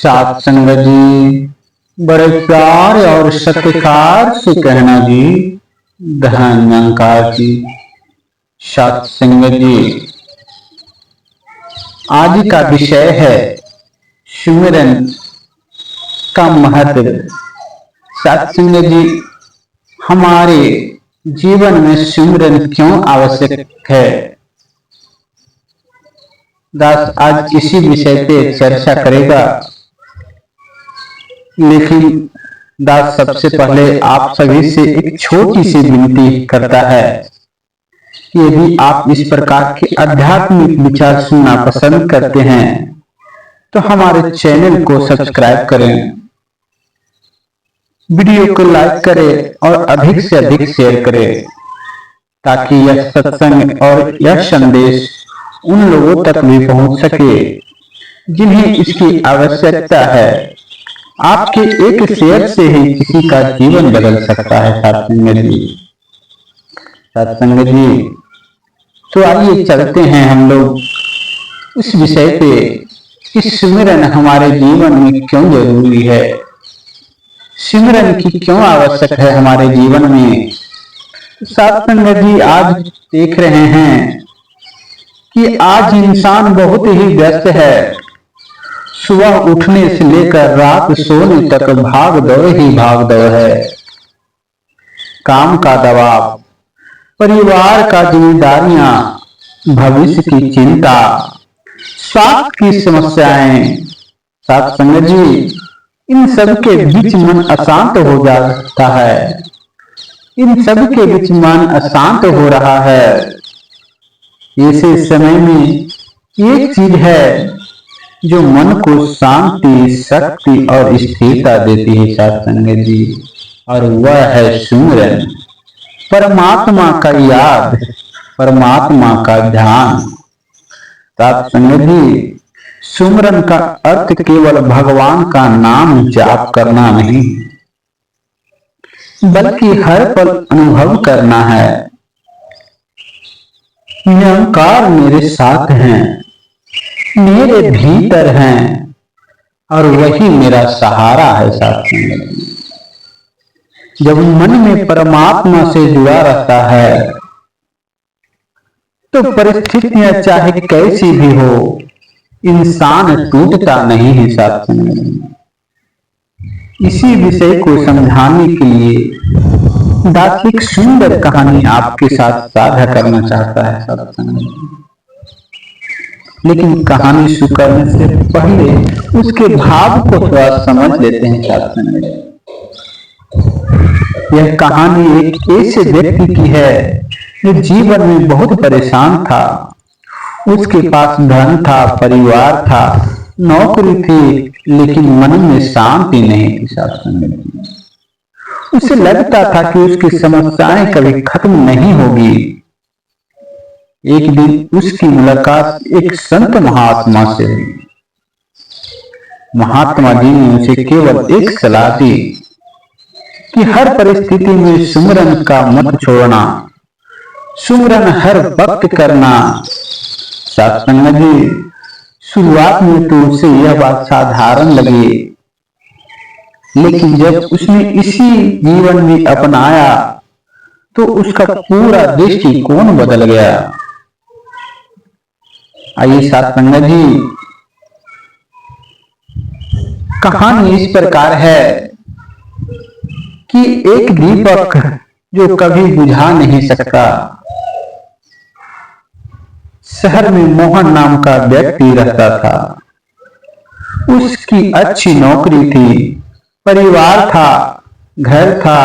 सात संगत जी, बड़े प्यार और सत्कार से कहना जी, धन निरंकार जी। सात संगत जी, आज का विषय है सुमिरन का महत्व। सात संगत जी, हमारे जीवन में सुमिरन क्यों आवश्यक है? दास आज इसी विषय पे चर्चा करेगा, लेकिन दास सबसे पहले आप सभी से एक छोटी सी विनती करता है कि यदि आप इस प्रकार के आध्यात्मिक विचार सुनना पसंद करते हैं तो हमारे चैनल को सब्सक्राइब करें, वीडियो को लाइक करें और अधिक से अधिक शेयर करें, ताकि यह सत्संग और यह संदेश उन लोगों तक भी पहुंच सके जिन्हें इसकी आवश्यकता है। आपके एक शेयर से ही किसी का जीवन बदल सकता है। सत्संग जी, तो आइए चलते हैं हम लोग उस विषय पे कि सुमिरन हमारे जीवन में क्यों जरूरी है, सुमिरन की क्यों आवश्यक है हमारे जीवन में। सत्संग जी, आज देख रहे हैं कि आज इंसान बहुत ही व्यस्त है। सुबह उठने से लेकर रात सोने तक भाग दौड़ ही भाग दौड़ है। काम का दबाव, परिवार का जिम्मेदारियां, भविष्य की चिंता, स्वास्थ्य की समस्याएं। सत्संग जी, इन सब के बीच मन अशांत हो जाता है। इन सब के बीच मन अशांत हो रहा है। ऐसे समय में एक चीज है जो मन को शांति, शक्ति और स्थिरता देती है सत्संग जी, और वह है सुमिरन, परमात्मा का याद, परमात्मा का ध्यान। सत्संग जी, सुमिरन का अर्थ केवल भगवान का नाम जाप करना नहीं, बल्कि हर पल अनुभव करना है, निरंकार मेरे साथ हैं, मेरे भीतर हैं और वही मेरा सहारा है। सत्संग जी, जब मन में परमात्मा से जुड़ा रहता है तो परिस्थितियां चाहे कैसी भी हो, इंसान टूटता नहीं है। सत्संग जी, इसी विषय को समझाने के लिए दास एक सुंदर कहानी आपके साथ साझा करना चाहता है। सत्संग जी, लेकिन कहानी शुरू करने से पहले उसके भाव को थोड़ा समझ लेते हैं। सत्संग जी, यह कहानी एक ऐसे व्यक्ति की है जो जीवन में बहुत परेशान था। उसके पास धन था, परिवार था, नौकरी थी, लेकिन मन में शांति नहीं थी। सत्संग जी, उसे लगता था कि उसकी समस्याएं कभी खत्म नहीं होगी। एक दिन उसकी मुलाकात एक संत महात्मा से हुई। महात्मा जी ने उसे केवल एक सलाह दी कि हर परिस्थिति में सुमिरन का मत छोड़ना, सुमिरन हर वक्त करना। सत्संग जी, शुरुआत में तो उसे यह बात साधारण लगी, लेकिन जब उसने इसी जीवन में अपनाया तो उसका पूरा दृष्टिकोण बदल गया। आइए सत्संग जी, कहानी इस प्रकार है कि एक दीपक जो कभी बुझा नहीं सकता। शहर में मोहन नाम का व्यक्ति रहता था। उसकी अच्छी नौकरी थी, परिवार था, घर था,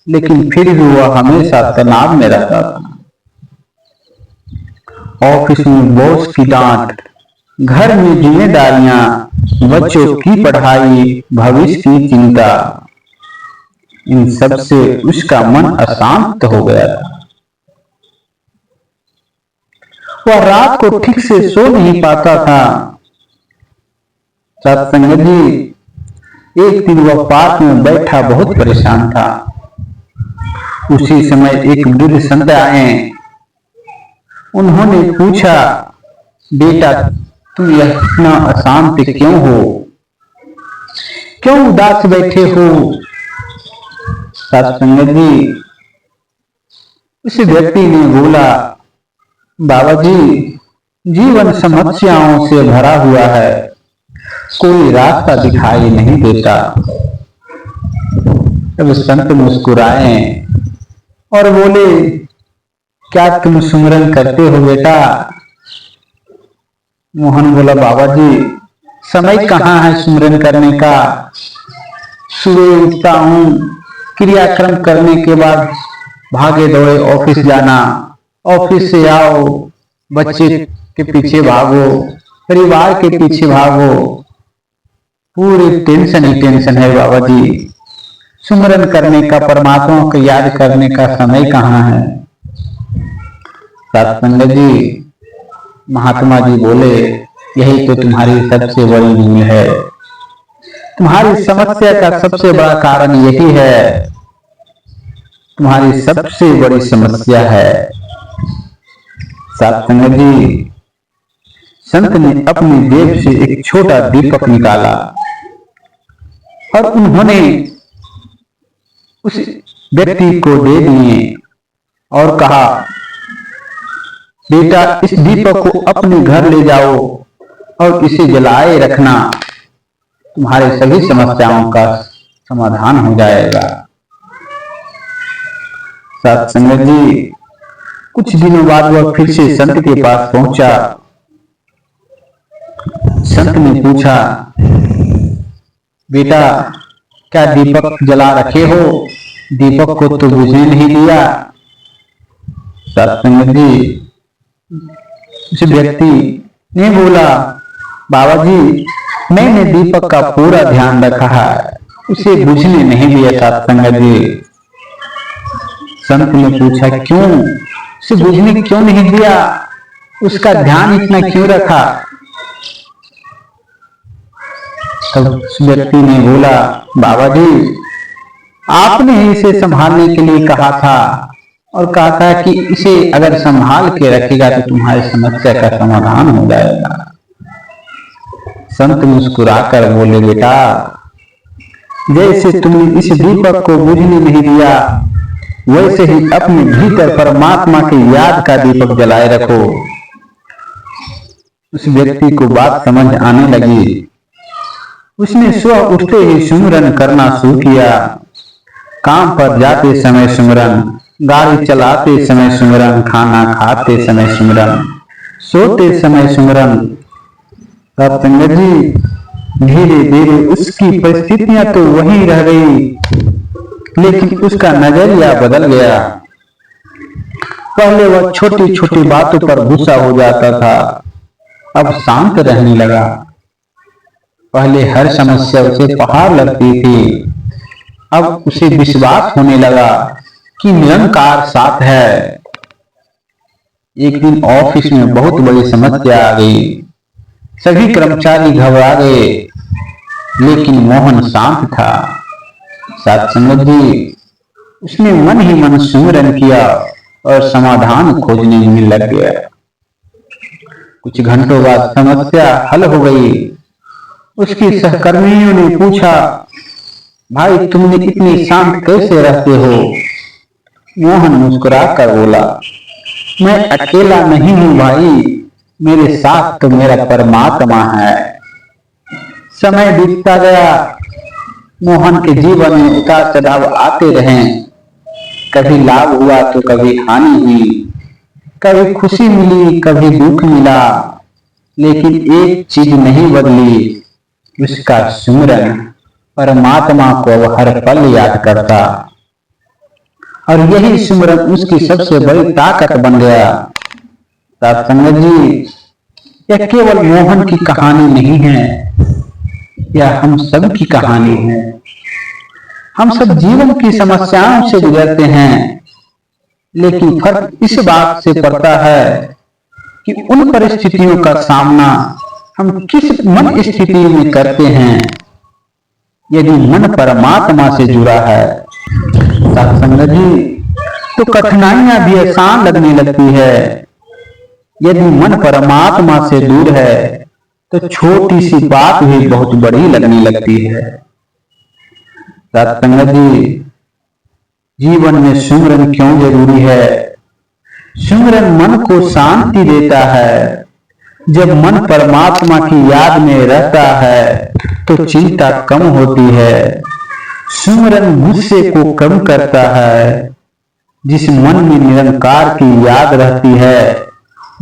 लेकिन फिर भी वह हमेशा तनाव में रहता था। ऑफिस में बॉस की डांट, घर में जिम्मेदारियां, बच्चों की पढ़ाई, भविष्य की चिंता, इन सब से उसका मन अशांत हो गया था। वह रात को ठीक से सो नहीं पाता था। सत्संग जी, एक दिन वह पार्क में बैठा बहुत परेशान था। उसी समय एक वृद्ध संत आए। उन्होंने पूछा, बेटा तुम यह इतना अशांत क्यों हो? क्यों उदास बैठे हो? सत्संग जी, उस व्यक्ति ने बोला, बाबा जी, जीवन समस्याओं से भरा हुआ है, कोई रास्ता दिखाई नहीं देता। तब संत मुस्कुराए और बोले, क्या तुम सुमिरन करते हो बेटा? मोहन बोला, बाबा जी, समय कहाँ है सुमिरन करने का? सुबह उठता हूँ, क्रियाक्रम करने के बाद भागे दौड़े ऑफिस जाना, ऑफिस से आओ, बच्चे के पीछे भागो, परिवार के पीछे भागो, पूरी टेंशन ही टेंशन है बाबा जी। सुमिरन करने का, परमात्मा को याद करने का समय कहाँ है? सत्संग जी, महात्मा जी बोले, यही तो तुम्हारी सबसे बड़ी भूल है। तुम्हारी समस्या का सबसे बड़ा कारण यही है, तुम्हारी सबसे बड़ी समस्या है। सत्संग जी, संत ने अपनी जेब से एक छोटा दीपक निकाला और उन्होंने उस व्यक्ति को दे दिए और कहा, बेटा, इस दीपक को अपने घर ले जाओ और इसे जलाए रखना, तुम्हारे सभी समस्याओं का समाधान हो जाएगा। सत्संग जी, कुछ दिनों बाद वह फिर से संत के पास पहुंचा। संत ने पूछा, बेटा, क्या दीपक जला रखे हो? दीपक को तो बुझने नहीं दिया। सत्संग जी, उस व्यक्ति ने बोला, बाबा जी, मैंने दीपक का पूरा ध्यान रखा है, उसे बुझने नहीं दिया। सत्संग जी, संत ने पूछा, क्यों? उसे बुझने क्यों नहीं दिया? उसका ध्यान इतना क्यों रखा? तब उस व्यक्ति ने बोला, बाबा जी, आपने इसे संभालने के लिए कहा था और कहा था कि इसे अगर संभाल के रखेगा तो तुम्हारी समस्या का समाधान हो जाएगा। संत मुस्कुराकर बोले, बेटा, जैसे तुमने इस दीपक को बुझने नहीं दिया, वैसे ही अपने भीतर परमात्मा की याद का दीपक जलाए रखो। उस व्यक्ति को बात समझ आने लगी। उसने सुबह उठते ही सुमिरन करना शुरू किया। काम पर जाते समय सुमिरन, गाड़ी चलाते समय सुमिरन, खाना खाते समय सुमिरन, सोते समय सुमिरन। सत्संग जी, धीरे धीरे उसकी परिस्थितियां तो वही रह गई, लेकिन उसका नजरिया बदल गया। पहले वह छोटी छोटी बातों पर गुस्सा हो जाता था, अब शांत रहने लगा। पहले हर समस्या उसे पहाड़ लगती थी, अब उसे विश्वास होने लगा कि निरंकार साथ है। एक दिन ऑफिस में बहुत बड़ी समस्या आ गई। सभी कर्मचारी घबरा गए, लेकिन मोहन शांत था। सत्संग जी, उसने मन ही मन सुमिरन किया और समाधान खोजने में लग गया। कुछ घंटों बाद समस्या हल हो गई। उसके सहकर्मियों ने पूछा, भाई, तुमने इतनी शांत कैसे रहते हो? मोहन मुस्कुराकर बोला, मैं अकेला नहीं हूं भाई, मेरे साथ तो मेरा परमात्मा है। समय बीतता गया। मोहन के जीवन में उतार चढ़ाव आते रहे। कभी लाभ हुआ तो कभी हानि हुई, कभी खुशी मिली, कभी दुख मिला, लेकिन एक चीज नहीं बदली, उसका सुमिरन। परमात्मा को वह हर पल याद करता और यही सुमिरन उसकी सबसे बड़ी ताकत बन गया। सत्संग जी, यह केवल मोहन की कहानी नहीं है, यह हम सब की कहानी है। हम सब जीवन की समस्याओं से गुजरते हैं, लेकिन फर्क इस बात से पड़ता है कि उन परिस्थितियों का सामना हम किस मन स्थिति में करते हैं। यदि मन परमात्मा से जुड़ा है सत्संग जी, तो कठिनाइयां भी आसान लगने लगती है। यदि मन परमात्मा से दूर है तो छोटी सी बात भी बहुत बड़ी लगने लगती है। सत्संग जी, जीवन में सुमिरन क्यों जरूरी है? सुमिरन मन को शांति देता है। जब मन परमात्मा की याद में रहता है तो चिंता कम होती है। सुमिरन गुस्से को कम करता है। जिस मन में निरंकार की याद रहती है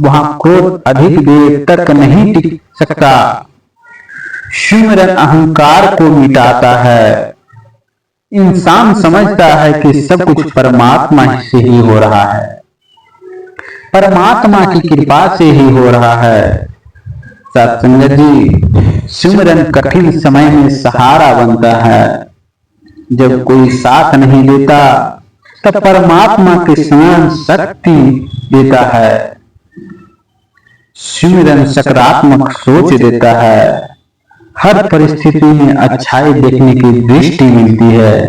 वहां क्रोध अधिक देर तक नहीं टिक सकता। सुमिरन अहंकार को मिटाता है। इंसान समझता है कि सब कुछ परमात्मा से ही हो रहा है, परमात्मा की कृपा से ही हो रहा है। सत्संग जी, सुमिरन कठिन समय में सहारा बनता है। जब कोई साथ नहीं देता तब परमात्मा के स्मरण शक्ति देता है। सुमिरन सकारात्मक सोच देता है। हर परिस्थिति में अच्छाई देखने की दृष्टि मिलती है।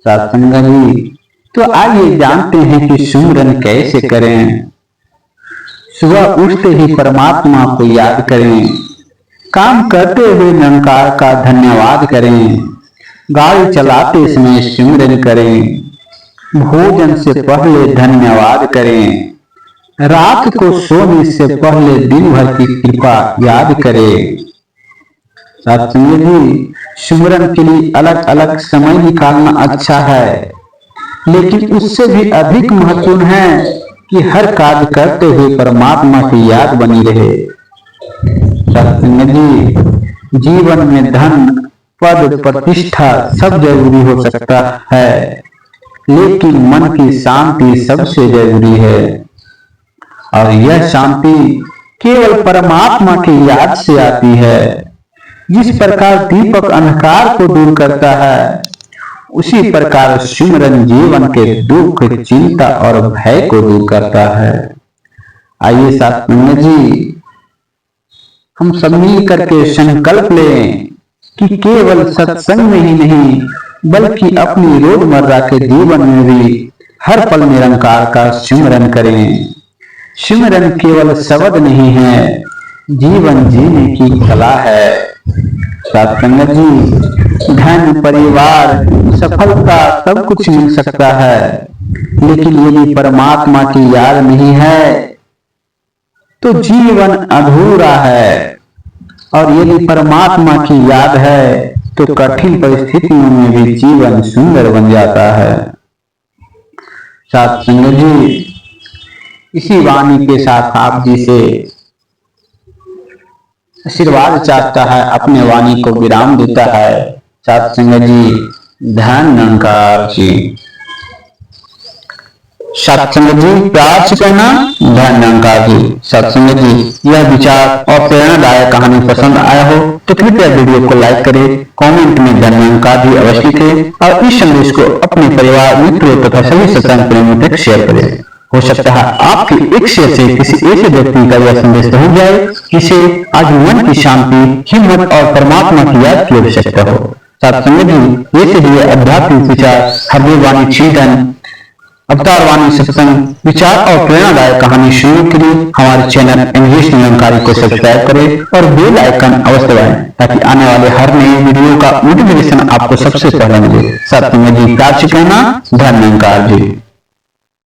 सत्संग जी, तो आइए जानते हैं कि सुमिरन कैसे करें। सुबह उठते ही परमात्मा को याद करें। काम करते हुए निरंकार का धन्यवाद करें। गाड़ी चलाते समय सुमिरन करें। भोजन से पहले धन्यवाद करें। रात को सोने से पहले दिन भर की कृपा याद करें। सत्संग जी, सुमिरन के लिए अलग अलग समय निकालना अच्छा है, लेकिन उससे भी अधिक महत्वपूर्ण है कि हर कार्य करते हुए परमात्मा की याद बनी रहे। सत्संग जी, जीवन में धन, पद, प्रतिष्ठा सब जरूरी हो सकता है, लेकिन मन की शांति सबसे जरूरी है। और यह शांति केवल परमात्मा की याद से आती है। जिस प्रकार दीपक अंधकार को दूर करता है, उसी प्रकार सुमिरन जीवन के दुख, चिंता और भय को दूर करता है। आइए सत्संग जी, हम सब मिल करके संकल्प लें कि केवल सत्संग में ही नहीं बल्कि अपनी रोजमर्रा के जीवन में भी हर पल निरंकार का सुमिरन करें। सुमिरन केवल शब्द नहीं है, जीवन जीने की कला है। सत्संग जी, धन, परिवार, सफलता सब कुछ मिल सकता है, लेकिन यदि परमात्मा की याद नहीं है तो जीवन अधूरा है। और यदि परमात्मा की याद है तो कठिन परिस्थितियों में भी जीवन सुंदर बन जाता है। सत्संग जी, इसी वाणी के साथ आप जी से आशीर्वाद चाहता है, अपने वाणी को विराम देता है। सत्संग जी, धन निरंकार जी। सत्संग जी, प्यार से कहना धन निरंकार जी। सत्संग जी, यह विचार और प्रेरणादायक कहानी पसंद आया हो तो कृपया वीडियो को लाइक करें, कमेंट में धन निरंकार जी अवश्य लिखें और इस संदेश को अपने परिवार, मित्रों तथा सभी सत्संग प्रेमियों तक शेयर करें। हो सकता है आपके एक शेयर से किसी ऐसे व्यक्ति का यह संदेश पहुंच जाए जिसे आज मन की शांति, हिम्मत और परमात्मा की याद की आवश्यकता हो। सत्संग जी, ऐसे ही आध्यात्मिक विचार, हरदेव वाणी चिंतन, अवतार वाणी सत्संग, विचार और प्रेरणादायक कहानी सुनने के लिए हमारे चैनल एनवीएस निरंकारी को सब्सक्राइब करें और बेल आइकन अवश्य दबाएं ताकि आने वाले हर नए वीडियो का नोटिफिकेशन आपको सबसे पहले मिले। सत्संग जी, प्यार से कहना धन निरंकार जी।